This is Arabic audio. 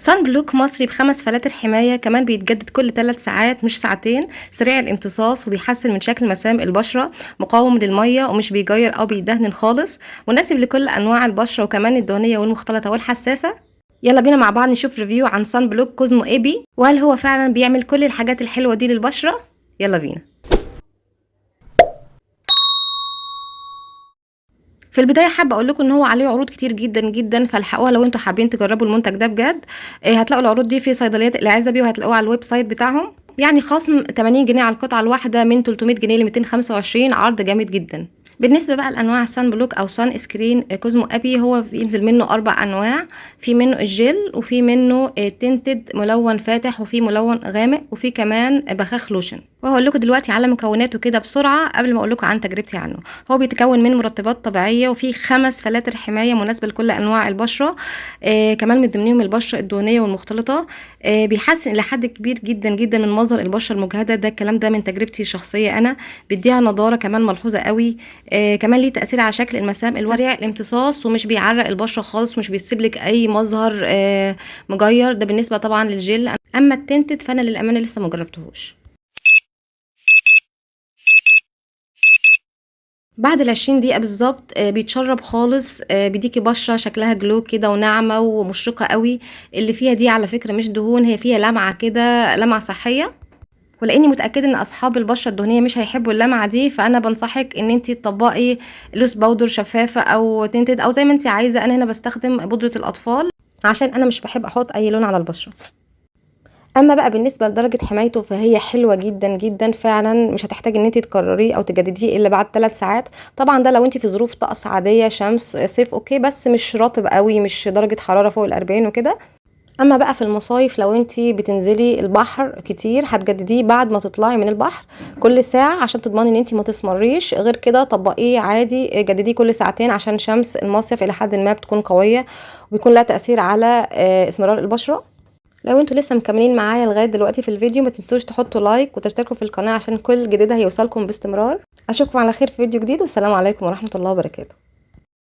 صن بلوك مصري ب5 فلاتر حماية، كمان بيتجدد كل 3 ساعات مش ساعتين، سريع الامتصاص وبيحسن من شكل مسام البشرة، مقاوم للمية ومش بيجير أو بيدهن خالص، مناسب لكل أنواع البشرة وكمان الدهنية والمختلطة والحساسة. يلا بينا مع بعض نشوف ريفيو عن صن بلوك كوزمو ايبي، وهل هو فعلا بيعمل كل الحاجات الحلوة دي للبشرة؟ يلا بينا. في البدايه حابه اقول لكم ان هو عليه عروض كتير جدا جدا، فالحقوها لو انتوا حابين تجربوا المنتج ده بجد. هتلاقوا العروض دي في صيدليات العزبي، وهتلاقوها على الويب سايت بتاعهم، يعني خصم 80 جنيه على القطعه الواحده من 300 جنيه ل 225، عرض جامد جدا. بالنسبه بقى لانواع السان بلوك او سان سكرين كوزمو ابي، هو بينزل منه 4 انواع، في منه الجل وفي منه تنتد ملون فاتح وفي ملون غامق وفي كمان بخاخ لوشن. وهقول لكم دلوقتي على مكوناته كده بسرعه قبل ما اقول لكم عن تجربتي عنه. هو بيتكون من مرطبات طبيعيه وفي 5 فلاتر حمايه مناسبه لكل انواع البشره، كمان من ضمنهم البشره الدهنيه والمختلطه. بيحسن الى حد كبير جدا جدا من مظهر البشره المجهده، ده الكلام ده من تجربتي الشخصيه انا. بيديها نضاره كمان ملحوظه قوي. كمان ليه تاثير على شكل المسام سريع الامتصاص ومش بيعرق البشره خالص، مش بيسيب لك اي مظهر مجير، ده بالنسبه طبعا للجل. اما التنتد فانا للامانه لسه ما جربتهوش. بعد ال20 دقيقة بالظبط بيتشرب خالص، بيديكي بشرة شكلها جلو كده وناعمة ومشرقة قوي. اللي فيها دي على فكرة مش دهون، هي فيها لمعة كده، لمعة صحية، ولاني متاكده ان اصحاب البشره الدهنيه مش هيحبوا اللمعه دي، فانا بنصحك ان انت تطبقي لوس باودر شفافه او تنتد او زي ما انت عايزه. انا هنا بستخدم بودره الاطفال عشان انا مش بحب احط اي لون على البشره. اما بقى بالنسبه لدرجه حمايته فهي حلوه جدا جدا فعلا، مش هتحتاج ان انت تكرريه او تجدديه الا بعد 3 ساعات. طبعا ده لو انت في ظروف طقس عاديه، شمس صيف اوكي، بس مش رطب قوي، مش درجه حراره فوق ال40 وكده. اما بقى في المصايف لو انتي بتنزلي البحر كتير هتجدديه بعد ما تطلعي من البحر كل ساعة عشان تضمني ان انتي ما تسمريش. غير كده طبقيه عادي، جدديه كل ساعتين عشان شمس المصيف الى حد ما بتكون قوية وبيكون لها تأثير على اسمرار البشرة. لو انتوا لسه مكملين معايا لغاية دلوقتي في الفيديو ما تنسوش تحطوا لايك وتشتركوا في القناة عشان كل جديد هيوصلكم باستمرار. اشوفكم على خير في فيديو جديد، والسلام عليكم ورحمة الله وبركاته.